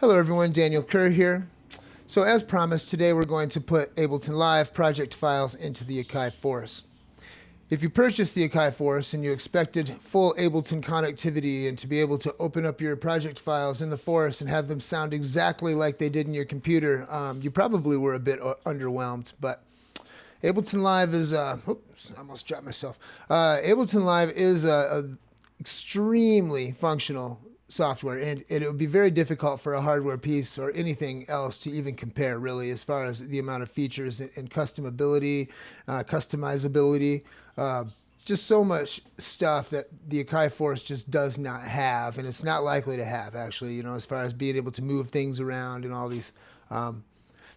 Hello everyone, Daniel Kerr here. So as promised, today we're going to put Ableton Live project files into the Akai Force. If you purchased the Akai Force and you expected full Ableton connectivity and to be able to open up your project files in the Force and have them sound exactly like they did in your computer, you probably were a bit underwhelmed. But Ableton Live is, oops, I almost dropped myself. Ableton Live is a extremely functional software, and it would be very difficult for a hardware piece or anything else to even compare, really, as far as the amount of features and customizability, just so much stuff that the Akai Force just does not have, and it's not likely to have, actually, you know, as far as being able to move things around and all these,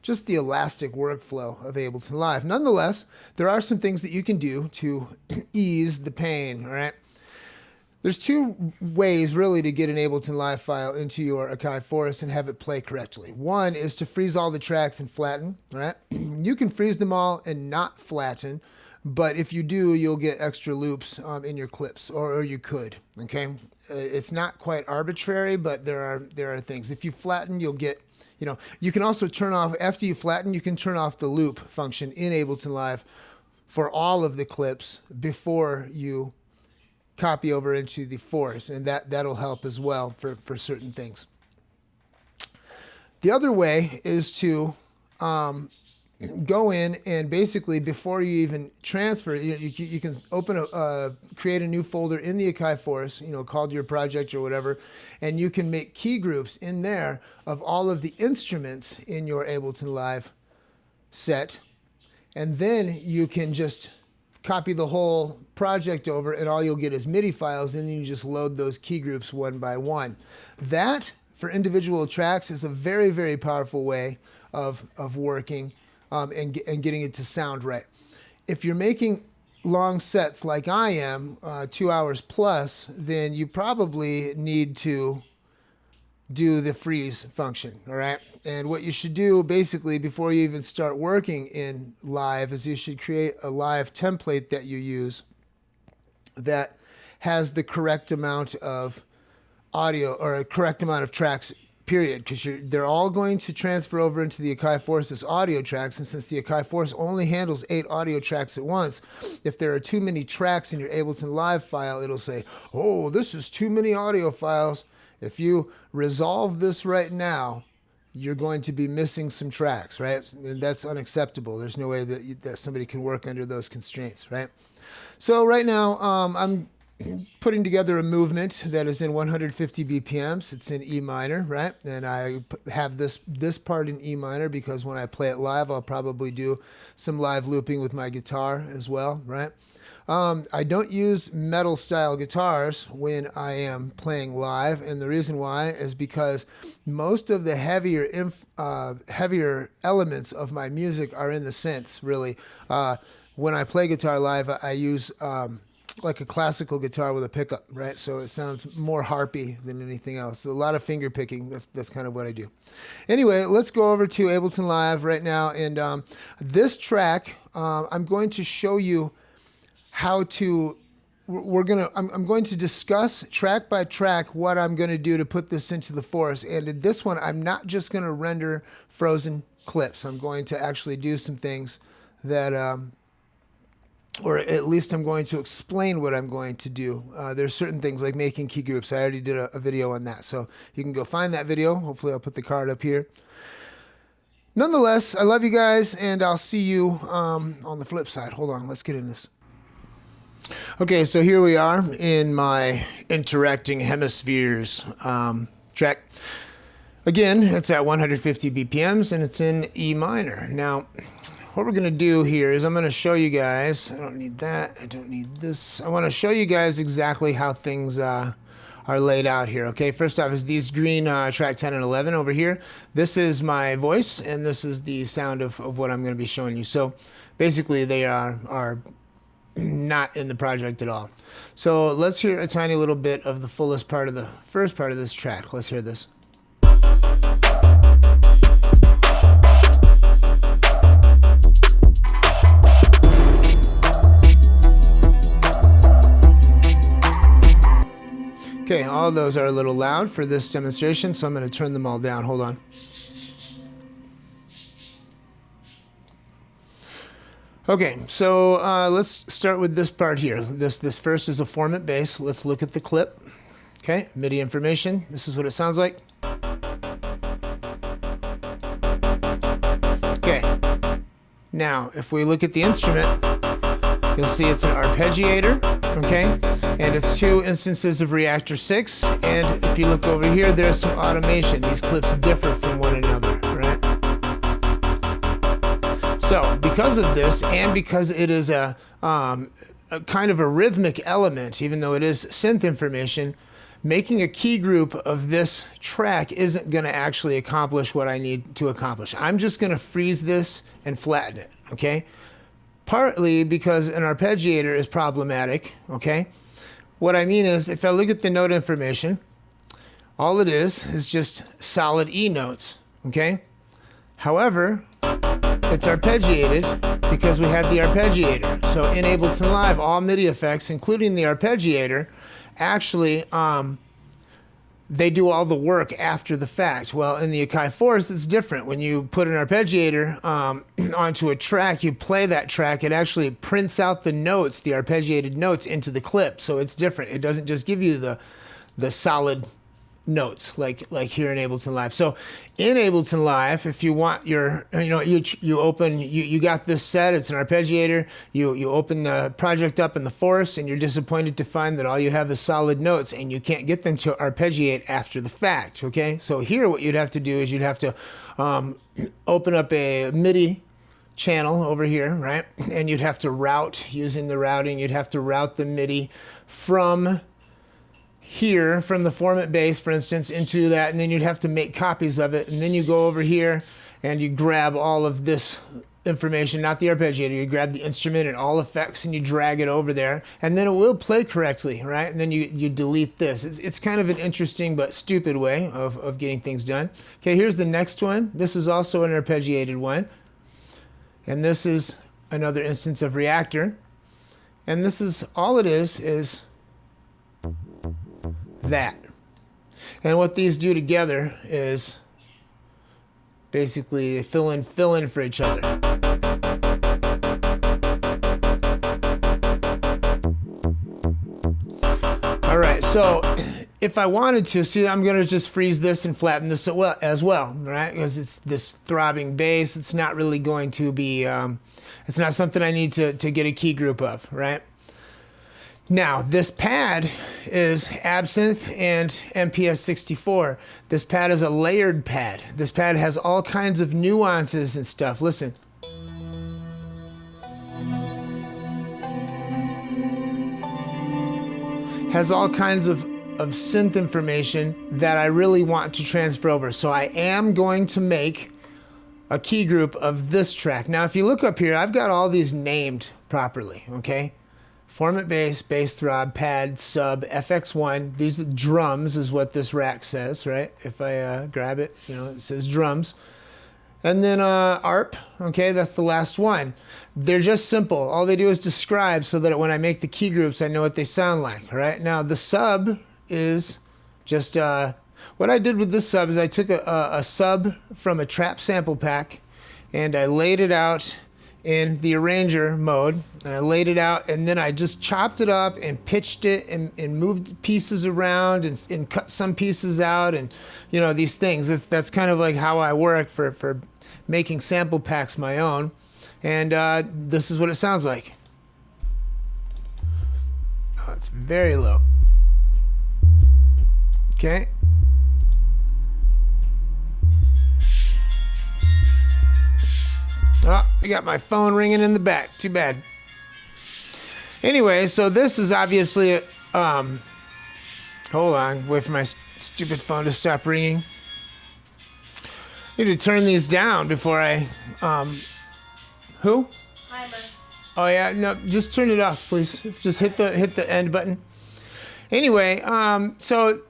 just the elastic workflow of Ableton Live. Nonetheless, there are some things that you can do to ease the pain, all right? There's two ways really to get an Ableton Live file into your Akai Force and have it play correctly. One is to freeze all the tracks and flatten, all right? You can freeze them all and not flatten, but if you do, you'll get extra loops in your clips, or you could, okay? It's not quite arbitrary, but there are things. If you flatten, you'll get, you know, you can also turn off, after you flatten, you can turn off the loop function in Ableton Live for all of the clips before you copy over into the Force, and that'll help as well for certain things. The other way is to go in and basically, before you even transfer, you can open create a new folder in the Akai Force, you know, called your project or whatever, and you can make key groups in there of all of the instruments in your Ableton Live set, and then you can just copy the whole project over, and all you'll get is MIDI files, and then you just load those key groups one by one. That, for individual tracks, is a very, very powerful way of working and getting it to sound right. If you're making long sets like I am, 2 hours plus, then you probably need to do the freeze function, all right? And what you should do basically before you even start working in Live is you should create a Live template that you use that has the correct amount of audio or a correct amount of tracks, period, because they're all going to transfer over into the Akai Force as audio tracks, and since the Akai Force only handles 8 audio tracks at once, if there are too many tracks in your Ableton Live file, it'll say, oh, this is too many audio files. If you resolve this right now, you're going to be missing some tracks, right? And that's unacceptable. There's no way that somebody can work under those constraints, right? So right now, I'm putting together a movement that is in 150 BPMs. It's in E minor, right? And I have this part in E minor because when I play it live, I'll probably do some live looping with my guitar as well, right? I don't use metal style guitars when I am playing live, and the reason why is because most of the heavier elements of my music are in the synths, really. When I play guitar live, I use like a classical guitar with a pickup, right? So it sounds more harpy than anything else. So a lot of finger picking, that's kind of what I do. Anyway, let's go over to Ableton Live right now, and this track, I'm going to show you how to, I'm going to discuss track by track what I'm going to do to put this into the Force. And in this one, I'm not just going to render frozen clips. I'm going to actually do some things that, or at least I'm going to explain what I'm going to do. There's certain things like making key groups. I already did a video on that, so you can go find that video. Hopefully I'll put the card up here. Nonetheless, I love you guys, and I'll see you on the flip side. Hold on, let's get in this. Okay, so here we are in my interacting hemispheres track. Again, it's at 150 BPMs and it's in E minor. Now, what we're going to do here is I'm going to show you guys, I don't need that, I don't need this. I want to show you guys exactly how things are laid out here. Okay, first off is these green track 10 and 11 over here. This is my voice, and this is the sound of what I'm going to be showing you. So basically they are not in the project at all. So let's hear a tiny little bit of the fullest part of the first part of this track. Let's hear this. Okay, all those are a little loud for this demonstration, so I'm going to turn them all down. Hold on. Okay, so let's start with this part here. This first is a format bass. Let's look at the clip. Okay, MIDI information. This is what it sounds like. Okay, now if we look at the instrument, you'll see it's an arpeggiator, okay? And it's 2 instances of Reactor 6. And if you look over here, there's some automation. These clips differ from one another, right? So because of this, and because it is a kind of a rhythmic element, even though it is synth information, making a key group of this track isn't going to actually accomplish what I need to accomplish. I'm just going to freeze this and flatten it, okay? Partly because an arpeggiator is problematic, okay? What I mean is, if I look at the note information, all it is just solid E notes, okay? However, it's arpeggiated because we have the arpeggiator. So in Ableton Live, all MIDI effects, including the arpeggiator, actually, they do all the work after the fact. Well, in the Akai Force, it's different. When you put an arpeggiator onto a track, you play that track, it actually prints out the notes, the arpeggiated notes, into the clip. So it's different. It doesn't just give you the solid notes like here in Ableton Live. So in Ableton Live, if you want your, you got this set, it's an arpeggiator, you open the project up in the Force, and you're disappointed to find that all you have is solid notes and you can't get them to arpeggiate after the fact, okay? So here what you'd have to do is you'd have to open up a MIDI channel over here, right? And you'd have to route, using the routing, you'd have to route the MIDI from here, from the format bass, for instance, into that, and then you'd have to make copies of it, and then you go over here and you grab all of this information, not the arpeggiator, you grab the instrument and all effects and you drag it over there, and then it will play correctly, right? And then you delete this. It's kind of an interesting but stupid way of getting things done. Okay, here's the next one. This is also an arpeggiated one, and this is another instance of Reactor, and this is all it is that. And what these do together is basically fill in for each other. All right, so if I wanted to, see, I'm going to just freeze this and flatten this as well, right? Because it's this throbbing bass. It's not really going to be, it's not something I need to get a key group of, right? Now, this pad is Absinthe and MPS64. This pad is a layered pad. This pad has all kinds of nuances and stuff. Listen. Has all kinds of synth information that I really want to transfer over. So I am going to make a key group of this track. Now, if you look up here, I've got all these named properly, okay? Format bass, bass throb, pad, sub, FX1. These drums is what this rack says, right? If I grab it, it says drums. And then ARP, okay, that's the last one. They're just simple. All they do is describe so that when I make the key groups, I know what they sound like, right? Now, the sub is just, what I did with this sub is I took a sub from a trap sample pack and I laid it out in the arranger mode, and I laid it out, and then I just chopped it up and pitched it and moved pieces around and cut some pieces out, and these things. That's kind of like how I work for making sample packs my own, and this is what it sounds like. Oh, it's very low. Okay. Oh, I got my phone ringing in the back. Too bad. Anyway, so this is obviously, hold on, wait for my stupid phone to stop ringing. I need to turn these down before I, who? Timer. Oh yeah, no, just turn it off, please. Just hit the end button. Anyway, so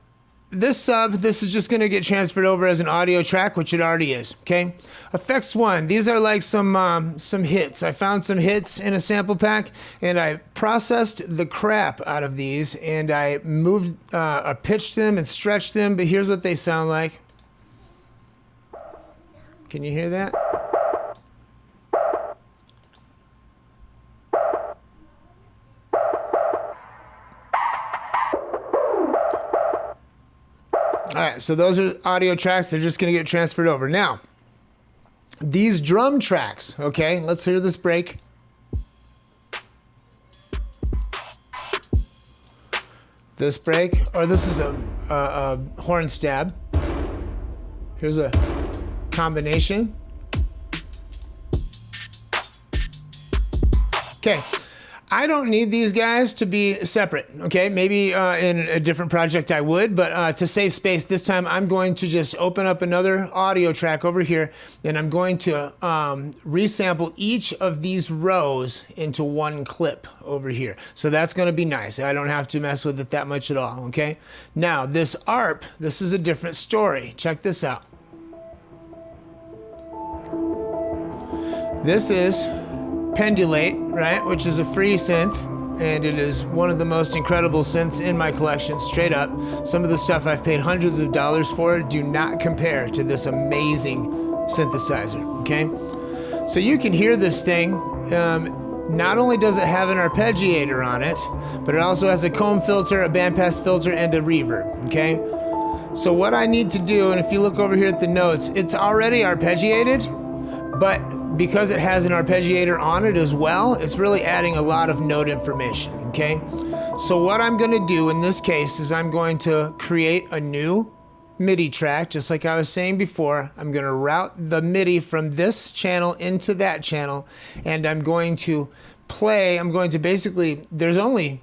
this sub, this is just going to get transferred over as an audio track, which it already is, okay? Effects 1, these are like some hits. I found some hits in a sample pack, and I processed the crap out of these, and I moved, I pitched them and stretched them, but here's what they sound like. Can you hear that? All right, so those are audio tracks. They're just going to get transferred over. Now, these drum tracks, okay, let's hear this break. This break, or this is a horn stab. Here's a combination. Okay. I don't need these guys to be separate, okay? Maybe in a different project I would, but to save space, this time I'm going to just open up another audio track over here, and I'm going to resample each of these rows into one clip over here. So that's gonna be nice. I don't have to mess with it that much at all, okay? Now, this ARP, this is a different story. Check this out. This is Pendulate, right, which is a free synth, and it is one of the most incredible synths in my collection, straight up. Some of the stuff I've paid hundreds of dollars for do not compare to this amazing synthesizer, okay? So you can hear this thing. Not only does it have an arpeggiator on it, but it also has a comb filter, a bandpass filter, and a reverb, okay? So what I need to do, and if you look over here at the notes, it's already arpeggiated, but because it has an arpeggiator on it as well, it's really adding a lot of note information, okay? So what I'm gonna do in this case is I'm going to create a new MIDI track, just like I was saying before. I'm gonna route the MIDI from this channel into that channel, and I'm going to basically, there's only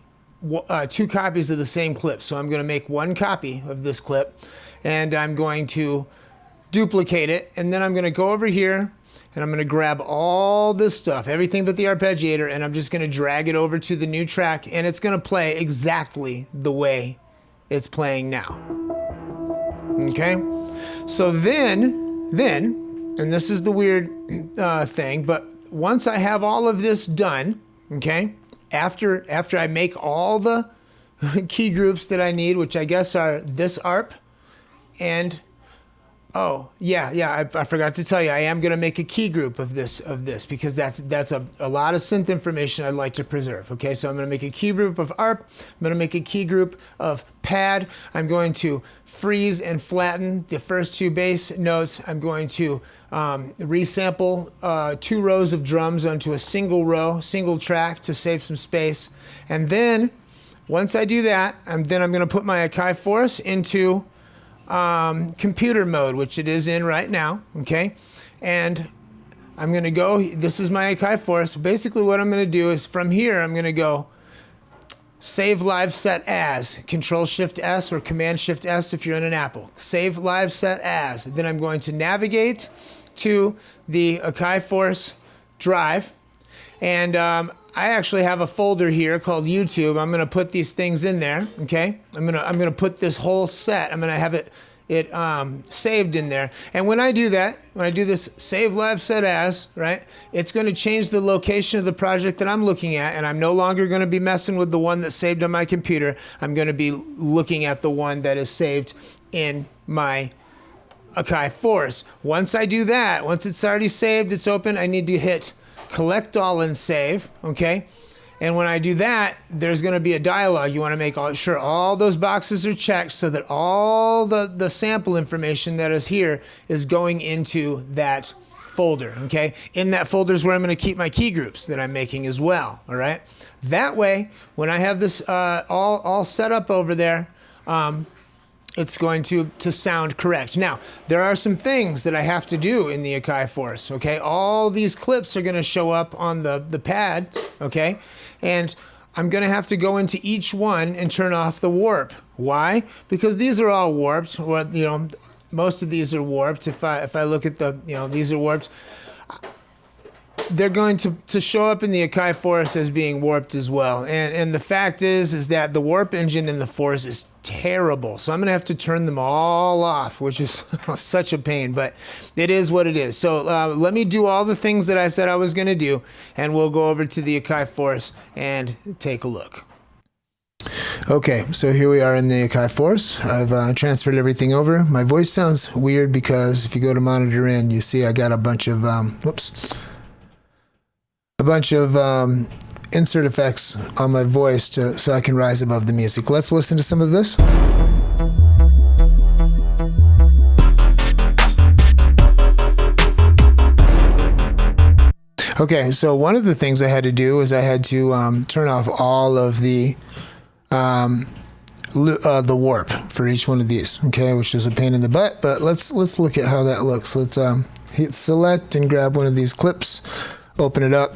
2 copies of the same clip, so I'm gonna make 1 copy of this clip, and I'm going to duplicate it, and then I'm gonna go over here, and I'm gonna grab all this stuff, everything but the arpeggiator, and I'm just gonna drag it over to the new track, and it's gonna play exactly the way it's playing now. Okay? So then, and this is the weird thing, but once I have all of this done, okay, after I make all the key groups that I need, which I guess are this ARP and oh, yeah, I forgot to tell you, I am gonna make a key group of this because that's a lot of synth information I'd like to preserve, okay? So I'm gonna make a key group of ARP, I'm gonna make a key group of pad, I'm going to freeze and flatten the first 2 bass notes, I'm going to resample 2 rows of drums onto a single row, single track to save some space, and then, once I do that, I'm gonna put my Akai Force into computer mode, which it is in right now, okay? And I'm gonna go, this is my Akai Force. Basically what I'm gonna do is from here, I'm gonna go save live set as, Control-Shift-S or Command-Shift-S if you're in an Apple. Save live set as. Then I'm going to navigate to the Akai Force drive, and I actually have a folder here called YouTube. I'm gonna put these things in there, okay? I'm gonna put this whole set, I'm gonna have it saved in there. And when I do that, when I do this save live set as, right, it's gonna change the location of the project that I'm looking at, and I'm no longer gonna be messing with the one that's saved on my computer. I'm gonna be looking at the one that is saved in my Akai Force. Once I do that, once it's already saved, it's open, I need to hit collect all and save, okay? And when I do that, there's gonna be a dialog. You wanna make sure all those boxes are checked so that all the sample information that is here is going into that folder, okay? In that folder is where I'm gonna keep my key groups that I'm making as well, all right? That way, when I have this all set up over there, it's going to sound correct. Now, there are some things that I have to do in the Akai Force, okay? All these clips are gonna show up on the pad, okay? And I'm gonna have to go into each one and turn off the warp. Why? Because these are all warped, or, you know, most of these are warped. If I look at the, you know, these are warped. they're going to show up in the Akai Force as being warped as well. And the fact is that the warp engine in the Force is terrible. So I'm going to have to turn them all off, which is such a pain, but it is what it is. So let me do all the things that I said I was going to do, and we'll go over to the Akai Force and take a look. Okay, so here we are in the Akai Force. I've transferred everything over. My voice sounds weird because if you go to monitor in, you see I got a bunch of, insert effects on my voice so I can rise above the music. Let's listen to some of this. Okay, so one of the things I had to do is I had to turn off all of the warp for each one of these, okay, which is a pain in the butt, but let's look at how that looks. Let's hit select and grab one of these clips, open it up.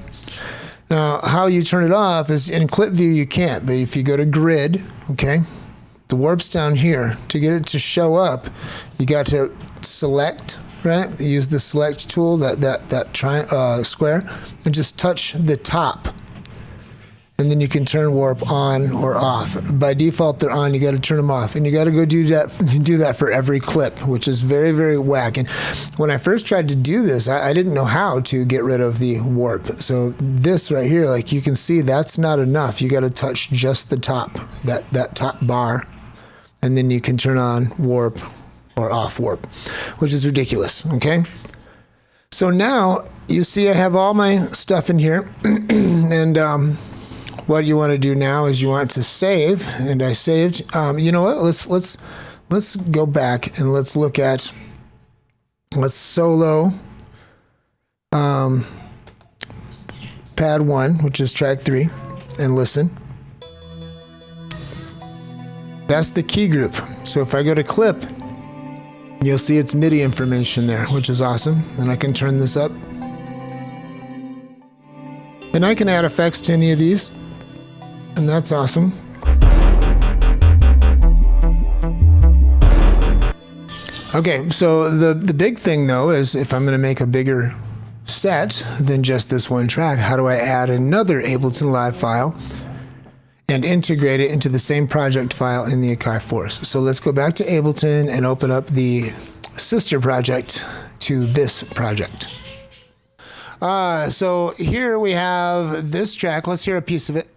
Now, how you turn it off is in clip view you can't, but if you go to grid, okay, the warp's down here. To get it to show up, you got to select, right? Use the select tool, that square, and just touch the top. And then you can turn warp on or off. By default, they're on. You got to turn them off, and you got to go do that for every clip, which is very, very whack. And when I first tried to do this, I didn't know how to get rid of the warp. So this right here, like you can see, that's not enough. You got to touch just the top, that top bar, and then you can turn on warp or off warp, which is ridiculous. Okay. So now you see I have all my stuff in here, and what you want to do now is you want to save, and I saved. You know what? Let's go back and let's look at solo pad 1, which is track 3, and listen. That's the key group. So if I go to clip, you'll see it's MIDI information there, which is awesome. And I can turn this up, and I can add effects to any of these. And that's awesome. Okay, so the big thing though is if I'm going to make a bigger set than just this one track, how do I add another Ableton Live file and integrate it into the same project file in the Akai Force? So let's go back to Ableton and open up the sister project to this project. So here we have this track. Let's hear a piece of it.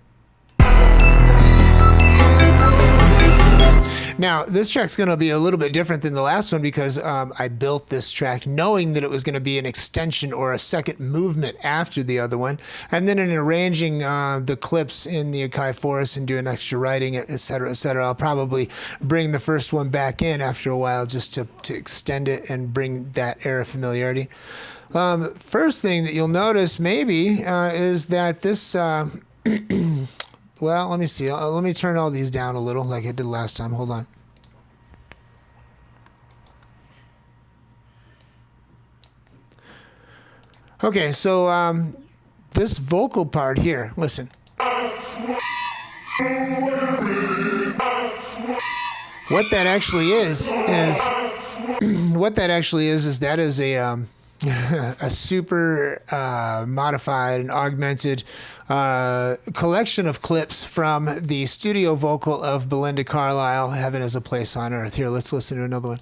Now, this track's going to be a little bit different than the last one because I built this track knowing that it was going to be an extension or a second movement after the other one. And then in arranging the clips in the Akai Force and doing extra writing, et cetera, I'll probably bring the first one back in after a while just to extend it and bring that air of familiarity. First thing that you'll notice maybe is that this... Well, let me see. Let me turn all these down a little like I did last time. Hold on. Okay, so this vocal part here, listen. What that actually is that is a super modified and augmented collection of clips from the studio vocal of Belinda Carlisle, Heaven is a Place on Earth. Here, let's listen to another one.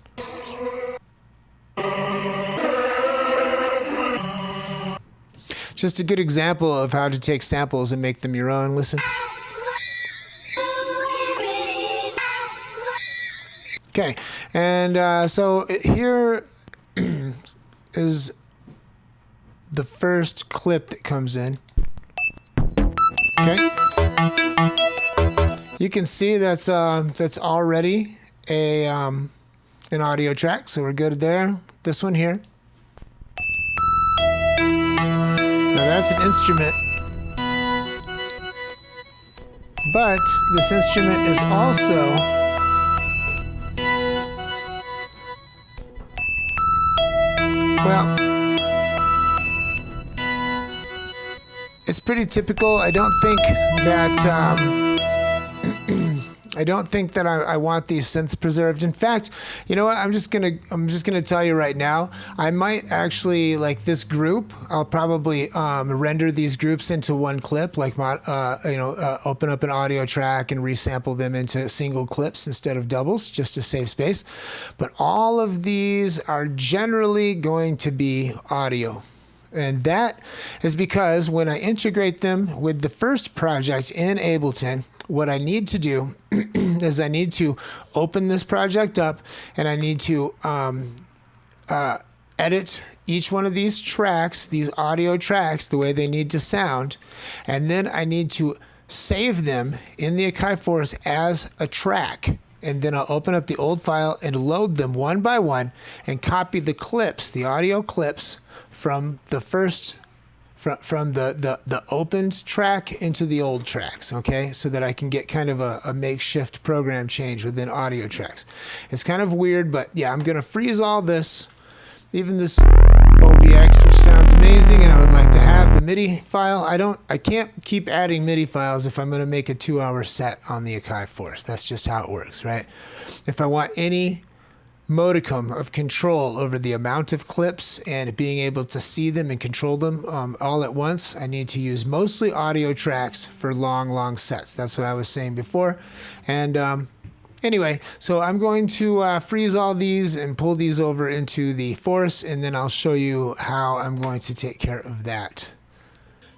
Just a good example of how to take samples and make them your own. Listen. Okay, and so here is the first clip that comes in. Okay, you can see that's already an audio track, so we're good there. This one here. Now that's an instrument, but this instrument is also it's pretty typical. I don't think that I don't think that I want these synths preserved. In fact, you know what? I'm just gonna tell you right now. I might actually, like this group, I'll probably render these groups into one clip, like open up an audio track and resample them into single clips instead of doubles, just to save space. But all of these are generally going to be audio. And that is because when I integrate them with the first project in Ableton, what I need to do is I need to open this project up and I need to edit each one of these tracks, these audio tracks, the way they need to sound. And then I need to save them in the Akai Force as a track. And then I'll open up the old file and load them one by one and copy the clips, the audio clips from the first, from the opened track into the old tracks, okay? So that I can get kind of a makeshift program change within audio tracks. It's kind of weird, but yeah, I'm gonna freeze all this, even this OBX, which sounds amazing, and I would like to have the MIDI file. I can't keep adding MIDI files if I'm gonna make a 2-hour set on the Akai Force. That's just how it works, right? If I want any modicum of control over the amount of clips and being able to see them and control them all at once, I need to use mostly audio tracks for long sets. That's what I was saying before. And anyway, so I'm going to freeze all these and pull these over into the Force, and then I'll show you how I'm going to take care of that.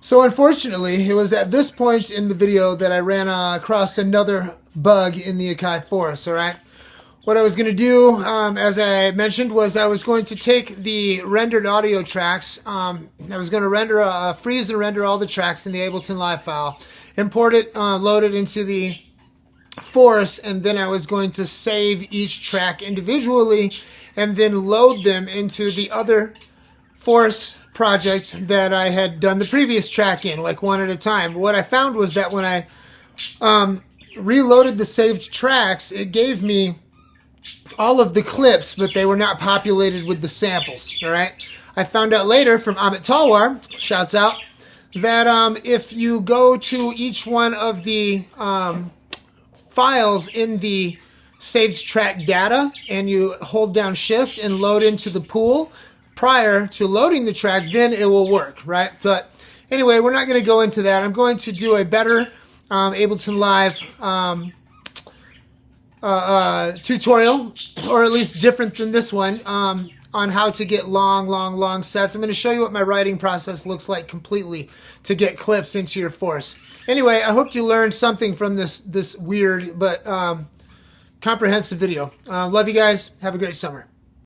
So unfortunately, it was at this point in the video that I ran across another bug in the Akai Force, all right? What I was going to do, as I mentioned, was I was going to take the rendered audio tracks. I was going to freeze and render all the tracks in the Ableton Live file, import it, load it into the Force, and then I was going to save each track individually and then load them into the other Force project that I had done the previous track in, like one at a time. What I found was that when I reloaded the saved tracks, it gave me all of the clips, but they were not populated with the samples, all right? I found out later from Amit Talwar, shouts out, that if you go to each one of the files in the saved track data and you hold down shift and load into the pool prior to loading the track, then it will work, right? But anyway, we're not going to go into that. I'm going to do a better Ableton Live tutorial, or at least different than this one, on how to get long sets. I'm going to show you what my writing process looks like completely to get clips into your Force. Anyway, I hope you learned something from this weird but comprehensive video. Love you guys. Have a great summer.